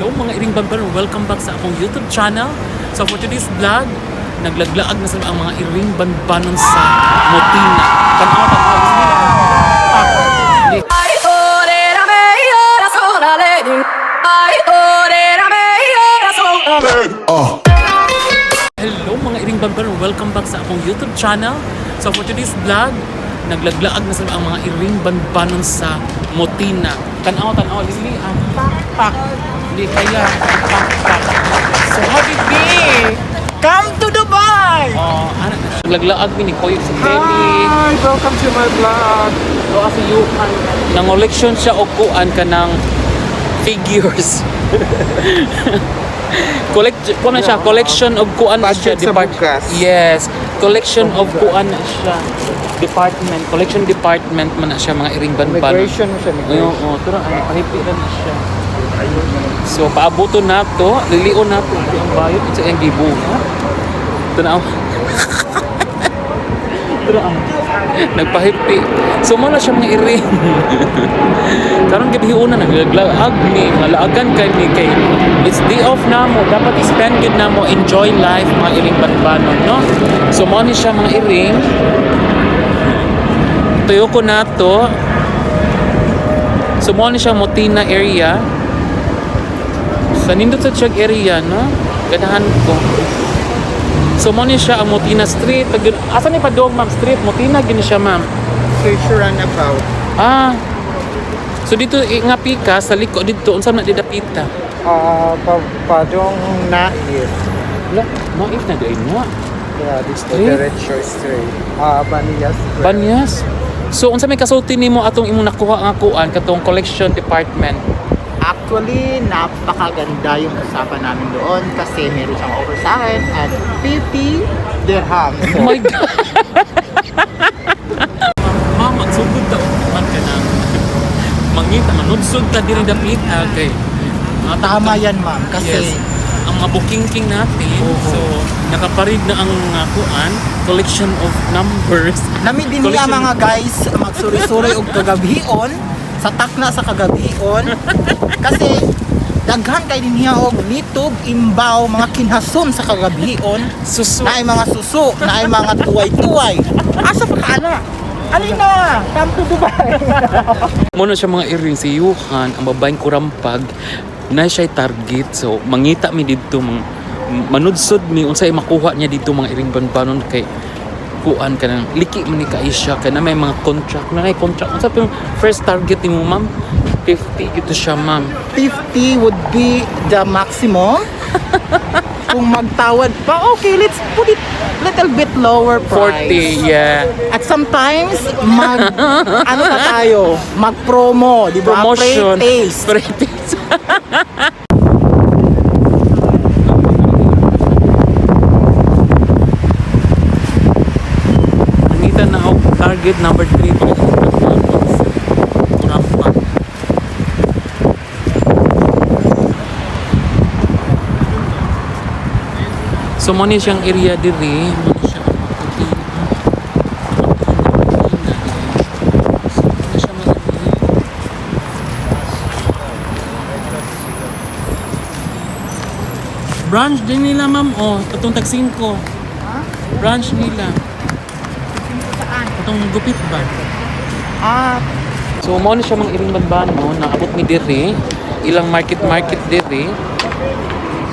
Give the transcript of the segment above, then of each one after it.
Hello mga iring bambaron, welcome back sa akong YouTube channel. So for today's vlog, naglaglaag na sa ang mga iring bambanon sa Motina. Hello mga iring bambaron, welcome back sa akong YouTube channel. So for today's vlog, naglaglaag na sa ang mga iring bambanon sa Motina. Tanaw, lili ang pak. Hindi kaya pak. So how did be? Come to Dubai! Naglaglaag ni Koy sa Bering. Hi! Welcome to my vlog! So kasi yukan nang-election siya o kuan ka ng figures. Collection of kuan na siya. Yes. Collection of kuan na siya. Collection department man na siya mga iring banban. Migration mo siya. Oo, pero pahipiran na siya. So paabuto na to, lilion na to ang bayot sa iyang gibo. Ito na nagpahipi. So mo na siya mga iring. Karon gabi una naglaglag ni malaagan kay it's day off na mo, dapat spend good na mo, enjoy life mga iring banbanon, no? So mo ni siya mga iring. Tuyo ko na to. So mo ni siya Motina area. Sa nindot sa Chag area, no? Ganahan ko. So mo ni siya ang Motina Street. Asa ni padong ma'am street? Motina gini siya ma'am. Future runabout. So dito nga pika sa liko dito unsa man didapita? Padong Naif. Naif na din na. Yeah, this is the Diretso Street. Banyas Street. Banyas. So unsa may kasulti nimo atong imong nakuha nga kuan katong collection department? Actually, napakaganda yung usapan namin doon kasi meron siyang offer sa akin at 50 dirhams. Oh my God! Ma'am, magsugod daw man ka na. Mangita, manudsod ta diri dapit. Okay. Tama yan, ma'am. Kasi yes, ang mga booking natin, so nakaparid na ang kuan, collection of numbers. nami din niya mga guys magsuri-suri og kagabion sa takna sa kagabion kasi daghan kay din niya og nitog imbaw mga kinhason sa kagabion. Susu. Naay mga susu, naay mga tuway-tuway. Asa pa ka ana? Alina, come to Dubai. Muna siya mga iring si Yuhan, ang babaeng kurampag, na siya target. So, mangita mi dito, manudsod mi, unsay makuha niya dito mga iring banbanon kay kuan ka nang liki man ni kaisya kay na may mga contract. Unsa pa yung first target ni mo ma'am? 50 ito siya ma'am. 50 would be the maximum. Kung magtawad pa, okay, let's put it little bit lower price. 40, yeah. At sometimes, ano na tayo? Mag-promo, di ba? Promotion. Pre-taste. Pre-taste. Nangita na ako target number 3. Rampa. So mo ni siyang area diri, mo ni siya branch din nila ma'am, katong tag 5. Branch nila. Katong gupit ba? So mo ni siya mga iring banbano na abot mi diri, ilang market diri.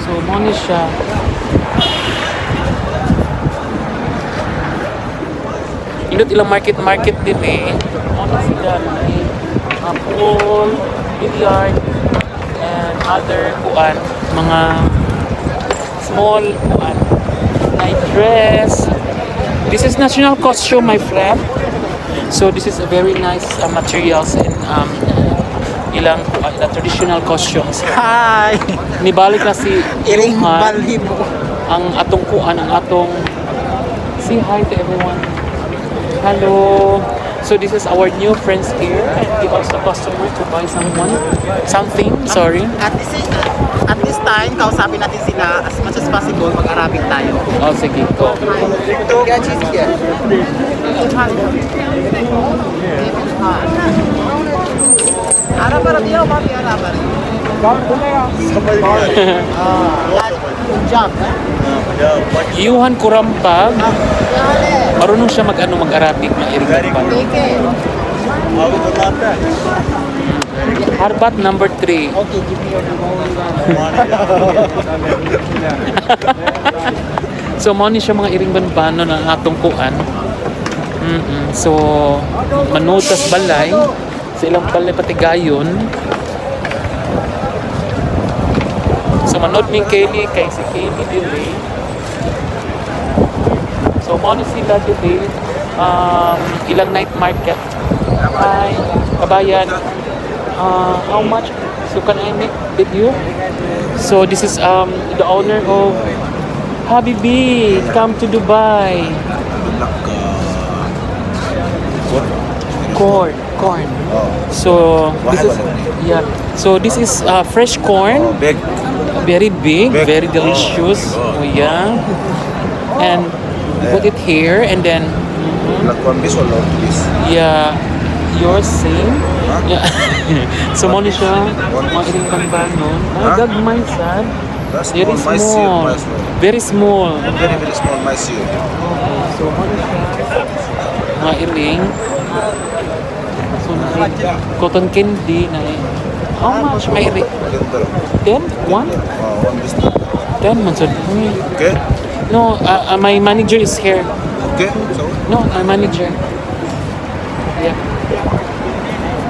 So mo ni siya indot ilang market diri. Ano sila pool, billiard, and other kuan, mga small kuan, night dress. This is national costume, my friend. So this is a very nice materials in ilang traditional costumes. Hi! Nibalik na si Iring Yuhan, balhibo. ang atong kuan, ang atong say hi to everyone. Hello. So this is our new friends here, and he also customer to buy something. Sorry. At this time, kausapin natin sila as much as possible, mag-Arabic tayo. Oh, sige. Go. Ara para dia mami ara para. Punjab. Iyuhan Kurampag. Marunong siya mag-Arabic na iring banban. Harbat number 3. Okay, give me your So mo ni siya mga iring banbanon ang atong kuan. So manutas balay sa ilang balay patigayon. So manood ni Kelly kay si Kelly dili. So mo ni sila dili ilang night market. Hi, kabayan. How much? So can I make with you? So this is the owner of Habibi, come to Dubai. Corn. So this is So this is fresh corn. Big. Very big, very delicious. Oh yeah. And put it here and then Like one piece or long piece? yeah, yours same. Yeah. So mo ni siya mga iring banbanon. Gagmay sad. That's Very small. My seed. small. My small. Very small. Very, very small. My seed. So mo ni siya mga iring. So cotton candy na how much may iring? 10? 1? One piece. 10 man sad. Okay. No, my manager is here. Okay. So, No, my manager. Yeah.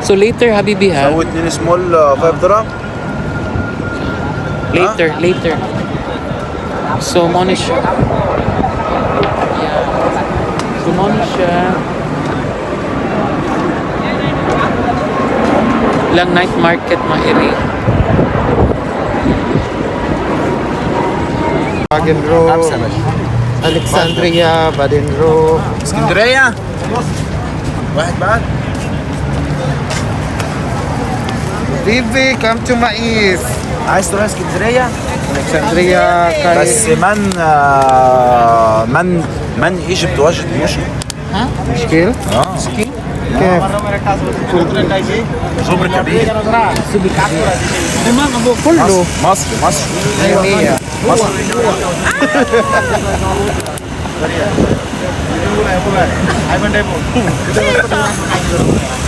So later, Habibi, ha? so it in small 5 dirham. Later. So, money siya. Yeah. So, money siya. Lang night market, mairi. Bagenro, Alexandria, Badenro. اسكندرية. واحد بعد. Bibi, come to Mais. عايز تروح اسكندرية؟ Alexandria, بس من ايجيبت واجد مشكل. مشكل؟ كيف؟ جبر كبير. كله مصر. أيوة.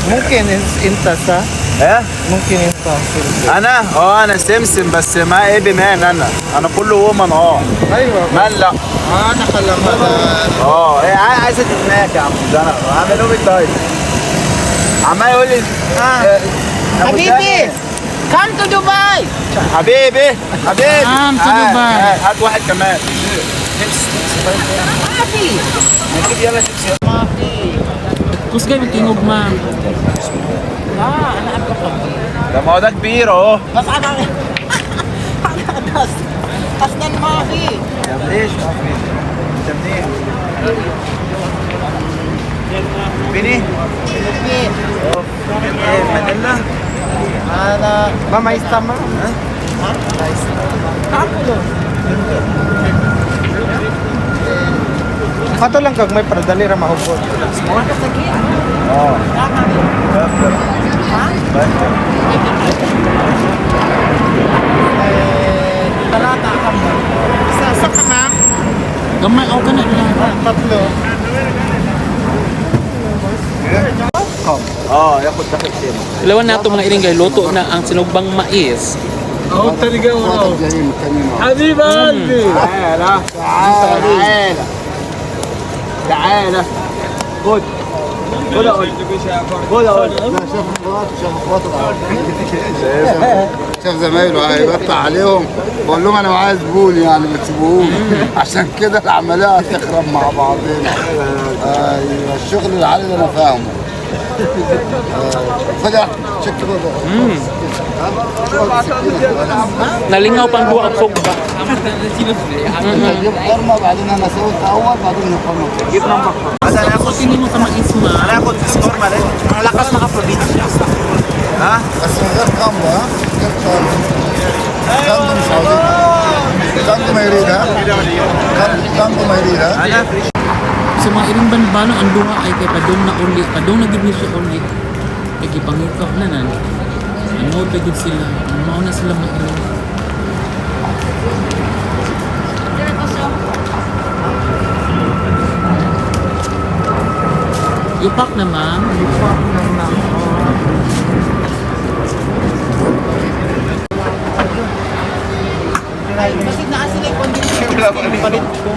ممكن انت صح؟ ايه؟ ممكن انت انا سمسم بس ما ايه بمان انا كله وومن ايوه مان لا انا خلما ايه عايزه تتناك يا عم ده عامل ايه طيب عمال يقول لي حبيبي come to Dubai حبيبي Come to Dubai. هات واحد كمان ما في نجيب يلا شيبسي ما في Kusgay, may tingog, ma'am. لا انا ابغى ده ما هو ده كبير اهو بس انا اصلا ما في ليش ما في انت منين بني ايه مانيلا هذا ما يستمع Ato lang kag may pardali ra mahubot. Talata ka mo. Sa ka na? Gamay, ako ka na lang. Tatlo. ياخد دخل تاني Ilawan na ito mga iring guys, luto na ang sinugbang mais. حبيب قلبي تعالى خد اقول شاف زمايله هيقطع عليهم بقول لهم انا معايا زبون يعني ما تسيبوهوش عشان كده العمليه هتخرب مع بعضنا. ايوه الشغل العالي اللي انا فاهمه. خد شك بابا. Nalingaw pang buwak sugba. نجيب قرمه بعدين انا اسوي الاول بعدين نقرمه. جيب نمبر هذا انا هاخد Hindi mo ka mais, انا ma'am. هاخد سكورما ليه انا لقص مع بروفيتش ها بس من غير قرمه ها؟ غير قرمه. قرمه مش عاوزينها. قرمه ما يريدها. قرمه ما يريدها. انا فريش Sa mga iring banbano, ang duha ay kay padong na uli. Padong na gid ni siya uli. Kay gipangikaw na nan. Ano pagod sila? Ano na sila mag-inom? Ipak na ma'am. Kasi naa sila yung condition. Palit ko.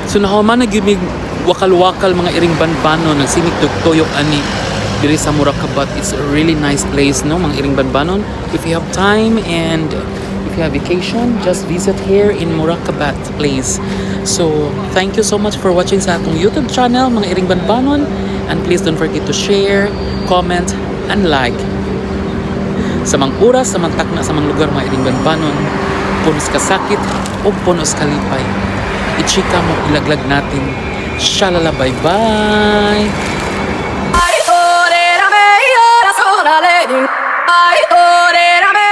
So nahuman na gimig wakal-wakal mga iring banbano nagsimik tugtoyok ani diri sa Murakabat. It's a really nice place, no, mga iring banbanon. If you have time and if you have vacation, just visit here in Murakabat place. So thank you so much for watching sa atong YouTube channel mga iring banbanon, and please don't forget to share, comment, and like. Sa mga oras, sa mga takna, sa mga lugar mga iring banbanon, punos ka sakit o punos ka lipay, i-chika mo, ilaglag natin. Shalala, bye-bye! Ay, torera me, ora sola le, ay,